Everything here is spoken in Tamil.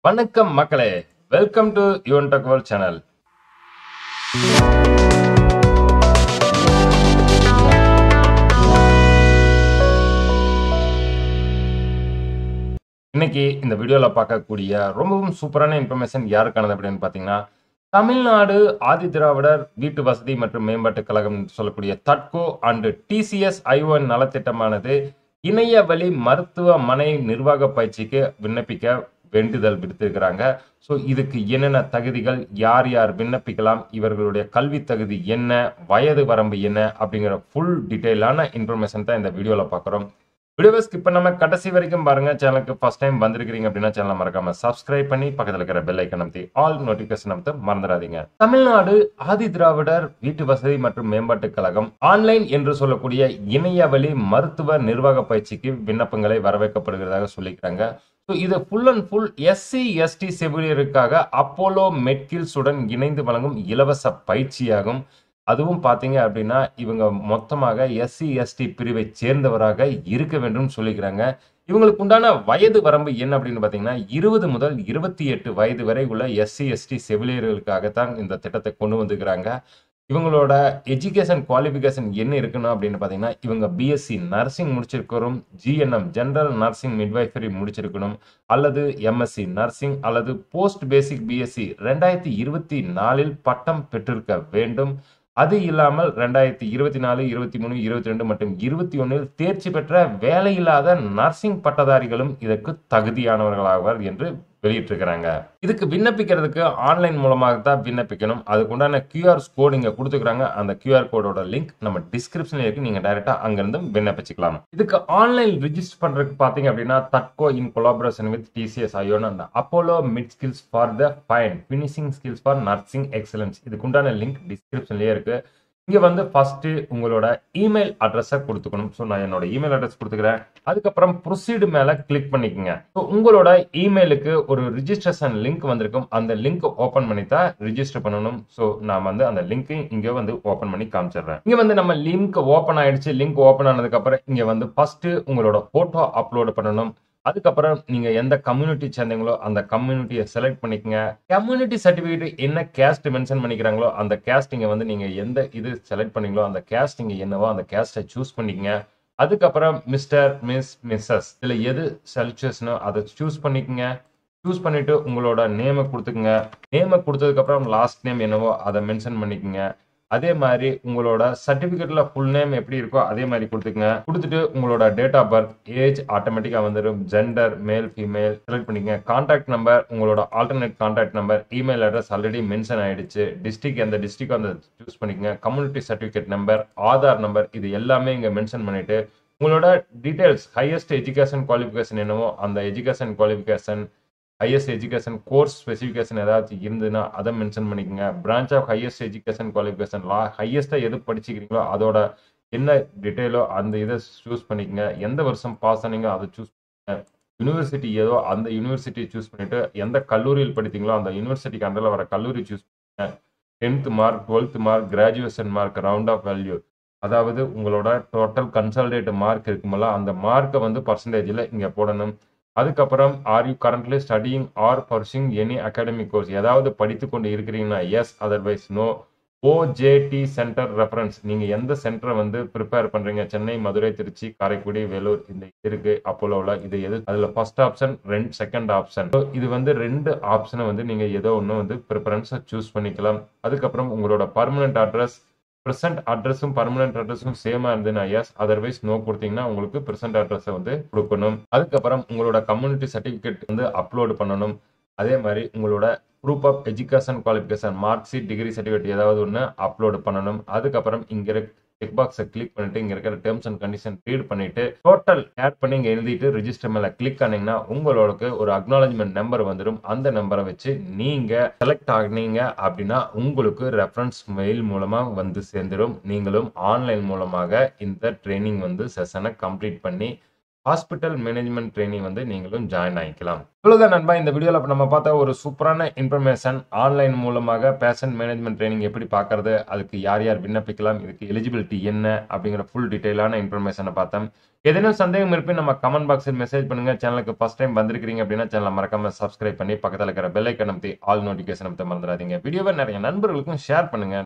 வணக்கம் மக்களே, welcome to Yuvan tech world channel. இன்னைக்கு இந்த வீடியோல பார்க்கக்கூடிய ரொம்பவும் சூப்பரான இன்ஃபர்மேஷன் யாருக்கானது அப்படின்னு பார்த்தீங்கன்னா, தமிழ்நாடு ஆதி திராவிடர் வீட்டு வசதி மற்றும் மேம்பாட்டுக் கழகம் என்று சொல்லக்கூடிய தட்கோ அண்ட் டிசிஎஸ் ஐஓஎன் நலத்திட்டமானது இணைய வழி மருத்துவமனை நிர்வாக பயிற்சிக்கு விண்ணப்பிக்க வேண்டுதல் விடுத்திருக்கிறாங்க. ஸோ இதுக்கு என்னென்ன தகுதிகள், யார் யார் விண்ணப்பிக்கலாம், இவர்களுடைய கல்வி தகுதி என்ன, வயது வரம்பு என்ன அப்படிங்கிற ஃபுல் டீட்டெயிலான இன்ஃபர்மேஷன் தான் இந்த வீடியோவில் பார்க்குறோம். வீடியோவை ஸ்கிப் பண்ணாம கடைசி வரைக்கும் பாருங்க. சேனலுக்கு ஃபர்ஸ்ட் டைம் வந்திருக்கிறீங்க அப்படின்னா சேனலை மறக்காம சப்ஸ்கிரைப் பண்ணி பக்கத்தில் இருக்கிற பெல் ஐக்கன் அமைத்தி ஆல் நோட்டிபிகேஷன் அமைத்து மறந்துடாதீங்க. தமிழ்நாடு ஆதி திராவிடர் வீட்டு வசதி மற்றும் மேம்பாட்டுக் கழகம் ஆன்லைன் என்று சொல்லக்கூடிய இணைய வழி மருத்துவ நிர்வாக பயிற்சிக்கு விண்ணப்பங்களை வரவேற்கப்படுகிறதாக சொல்லிக்கிறாங்க. ஸோ இது full and full SC ST செவிலியருக்காக அப்போலோ மெட்கில்ஸுடன் இணைந்து வழங்கும் இலவச பயிற்சியாகும். அதுவும் பார்த்தீங்க அப்படின்னா இவங்க மொத்தமாக எஸ்சி எஸ்டி பிரிவை சேர்ந்தவராக இருக்க வேண்டும் சொல்லிக்கிறாங்க. இவங்களுக்கு உண்டான வயது வரம்பு என்ன அப்படின்னு பார்த்தீங்கன்னா 20 முதல் 28 வயது வரை உள்ள எஸ்சி எஸ்டி செவிலியர்களுக்காகத்தான் இந்த திட்டத்தை கொண்டு வந்துக்கிறாங்க. இவங்களோட எஜுகேஷன் குவாலிஃபிகேஷன் என்ன இருக்கணும் அப்படின்னு பார்த்தீங்கன்னா, இவங்க பிஎஸ்சி நர்சிங் முடிச்சிருக்கணும், ஜிஎன்எம் ஜெனரல் நர்சிங் மிட்வைஃபரி முடிச்சிருக்கணும், அல்லது எம்எஸ்சி நர்சிங் அல்லது போஸ்ட் பேசிக் பிஎஸ்சி 2024 பட்டம் பெற்றிருக்க வேண்டும். அது இல்லாமல் 2024, 23, 22 மற்றும் 21 தேர்ச்சி பெற்ற வேலையில்லாத நர்சிங் பட்டதாரிகளும் இதற்கு தகுதியானவர்களாவர் என்று வெளியிட்டிருக்கிறாங்க. இதுக்கு விண்ணப்பிக்கிறதுக்கு ஆன்லைன் மூலமாக தான் விண்ணப்பிக்கணும். அதுக்குண்டான கியூஆர் கோட் இங்க கொடுத்துக்கிறாங்க. அந்த கியூஆர் கோடோட லிங்க் நம்ம டிஸ்கிரிப்ஷன்ல இருக்கு. நீங்க டைரக்டா அங்கிருந்து விண்ணப்பிச்சுக்கலாம். இதுக்கு ஆன்லைன் ரிஜிஸ்டர் பண்றதுக்கு பாத்தீங்க அப்படின்னா Tahdco in collaboration with TCS iON and Apollo med skills for the fine finishing skills for nursing excellence. இதுக்குண்டான லிங்க் டிஸ்கிரிப்ஷன்லயே இருக்கு. இங்க வந்து ஃபர்ஸ்ட் உங்களோட இமெயில் அட்ரஸை கொடுத்துக்கணும். ஸோ நான் என்னோட இமெயில் அட்ரஸ் கொடுத்துக்கிறேன். அதுக்கப்புறம் ப்ரொசீடு மேல கிளிக் பண்ணிக்கோங்க. ஸோ உங்களோட இமெயிலுக்கு ஒரு ரிஜிஸ்ட்ரேஷன் லிங்க் வந்திருக்கும். அந்த லிங்க் ஓபன் பண்ணி தான் ரிஜிஸ்டர் பண்ணணும். ஸோ நான் வந்து அந்த லிங்க் இங்க வந்து ஓபன் பண்ணி காமிச்சிடுறேன். இங்க வந்து நம்ம லிங்க் ஓபன் ஆயிடுச்சு. லிங்க் ஓபன் ஆனதுக்கு அப்புறம் இங்க வந்து ஃபர்ஸ்ட் உங்களோட போட்டோ அப்லோட் பண்ணணும். அதுக்கப்புறம் நீங்க எந்த கம்யூனிட்டி சேர்ந்தீங்களோ அந்த கம்யூனிட்டியை செலக்ட் பண்ணிக்கங்க. கம்யூனிட்டி சர்டிபிகேட் என்ன கேஸ்ட் மென்ஷன் பண்ணிக்கிறாங்களோ அந்த கேஸ்ட் இங்க வந்து நீங்க எந்த இது செலக்ட் பண்ணீங்களோ அந்த கேஸ்ட் இங்க என்னவோ அந்த கேஸ்டை சூஸ் பண்ணிக்கங்க. அதுக்கப்புறம் மிஸ்டர், மிஸ், மிஸ்ஸஸ் இதுல எது செலக்ஷனோ அதை சூஸ் பண்ணிக்கங்க. சூஸ் பண்ணிட்டு உங்களோட நேமை கொடுத்துக்குங்க. நேமை கொடுத்ததுக்கு அப்புறம் லாஸ்ட் நேம் என்னவோ அதை மென்ஷன் பண்ணிக்கங்க. அதே மாதிரி உங்களோட சர்டிபிகேட்ல ஃபுல் நேம் எப்படி இருக்கோ அதே மாதிரி கொடுத்துக்கங்க. கொடுத்துட்டு உங்களோட டேட் ஆஃப் பர்த், ஏஜ் ஆட்டோமேட்டிக்கா வந்துடும். ஜெண்டர் மேல் ஃபீமேல் செலக்ட் பண்ணிக்கங்க. கான்டாக்ட் நம்பர், உங்களோட alternate contact number, email address already mention ஆயிடுச்சு. டிஸ்ட்ரிக்ட் எந்த டிஸ்ட்ரிக்ட் வந்து சூஸ் பண்ணிக்கங்க. Community certificate number, Aadhaar number இது எல்லாமே இங்க மென்ஷன் பண்ணிட்டு உங்களோட டீடைல்ஸ் ஹையஸ்ட் எஜுகேஷன் குவாலிஃபிகேஷன் என்னவோ அந்த education qualification, highest education course specification ஏதாச்சும் இருந்ததுன்னா அதை மென்ஷன் பண்ணிக்கோங்க. Branch of highest education qualification ஹையஸ்ட்டாக எது படிச்சுக்கிறீங்களோ அதோட என்ன டீட்டெயிலோ அந்த இதை சூஸ் பண்ணிக்கோங்க. எந்த வருஷம் பாஸ் ஆனீங்க அதை சூஸ் பண்ணுங்க. யூனிவர்சிட்டி ஏதோ அந்த யூனிவர்சிட்டியை சூஸ் பண்ணிட்டு எந்த கல்லூரியில் படித்தீங்களோ அந்த யூனிவர்சிட்டிக்கு அண்டரில் வர கல்லூரி சூஸ் பண்ணுங்க. 10th mark, 12th mark, graduation mark, round off value, அதாவது உங்களோட டோட்டல் கன்சாலிடேட் மார்க் இருக்கும்போல அந்த மார்க்கை வந்து பர்சன்டேஜில் இங்கே போடணும். அதுக்கப்புறம் are you currently studying or pursuing any academic course, ஏதாவது படித்து கொண்டு இருக்கிறீங்கன்னா yes, otherwise no. OJT center reference, நீங்க எந்த சென்டரை வந்து ப்ரிப்பேர் பண்றீங்க, சென்னை, மதுரை, திருச்சி, காரைக்குடி, வேலூர் இந்த இருக்கு அப்போலோவில் இது எது, அதுல ஃபர்ஸ்ட் ஆப்ஷன், செகண்ட் ஆப்ஷன். இது வந்து 2 ஆப்ஷனை வந்து நீங்க ஏதோ ஒன்று வந்து ப்ரிஃபரன்ஸை சூஸ் பண்ணிக்கலாம். அதுக்கப்புறம் உங்களோட பர்மனன்ட் அட்ரஸ், பிரசன்ட் அட்ரஸும் பர்மனன்ட் அட்ரஸும் சேமா இருந்ததுன்னா எஸ், அதர்வைஸ் நோ கொடுத்தீங்கன்னா உங்களுக்கு பிரசன்ட் அட்ரஸை வந்து கொடுக்கணும். அதுக்கப்புறம் உங்களோட கம்யூனிட்டி சர்டிபிகேட் வந்து அப்லோட் பண்ணணும். அதே மாதிரி உங்களோட proof of education qualification, mark sheet, degree certificate ஏதாவது ஒன்று அப்லோட் பண்ணணும். அதுக்கப்புறம் இங்க செக் பாக்ஸை கிளிக் பண்ணிட்டு இங்க இருக்கிற டேர்ம்ஸ் அண்ட் கண்டிஷன் ரீட் பண்ணிட்டு டோட்டல் ஆட் பண்ணி இங்க எழுதிட்டு ரிஜிஸ்டர் மேல கிளிக் ஆனீங்கன்னா உங்களுக்கு ஒரு அக்னாலஜ்மெண்ட் நம்பர் வந்துடும். அந்த நம்பரை வச்சு நீங்க செலக்ட் ஆகினீங்க அப்படின்னா உங்களுக்கு ரெஃபரன்ஸ் மெயில் மூலமா வந்து சேர்ந்துடும். நீங்களும் ஆன்லைன் மூலமாக இந்த ட்ரைனிங் வந்து செஷனை கம்ப்ளீட் பண்ணி ஹாஸ்பிட்டல் மேனேஜ்மெண்ட் ட்ரெயினிங் வந்து நீங்களும் ஜாயின் ஆகிக்கலாம். இவ்வளவுதான் நண்பா, இந்த வீடியோல நம்ம பார்த்த ஒரு சூப்பரான இன்ஃபர்மேஷன். ஆன்லைன் மூலமாக பேஷன் மேனேஜ்மெண்ட் ட்ரெயினிங் எப்படி பார்க்கறது, அதுக்கு யார் யார் விண்ணப்பிக்கலாம், இதுக்கு எலிஜிபிலிட்டி என்ன அப்படிங்கிற ஃபுல் டீடைலான இன்ஃபர்மேஷனை பார்த்தோம். ஏதேனும் சந்தேகம் இருப்பின் நம்ம கமெண்ட் பாக்ஸில் மெசேஜ் பண்ணுங்க. சேனலுக்கு ஃபர்ஸ்ட் டைம் வந்திருக்கீங்க அப்படின்னா சேனலை மறக்காம சப்ஸ்கிரைப் பண்ணி பக்கத்தில் இருக்கிற பெல் ஐக்கன் அமைத்தி ஆல் நோட்டிஃபிகேஷன் அமைத்த மறந்துடாதீங்க. வீடியோவை நிறைய நண்பர்களுக்கும் ஷேர் பண்ணுங்க.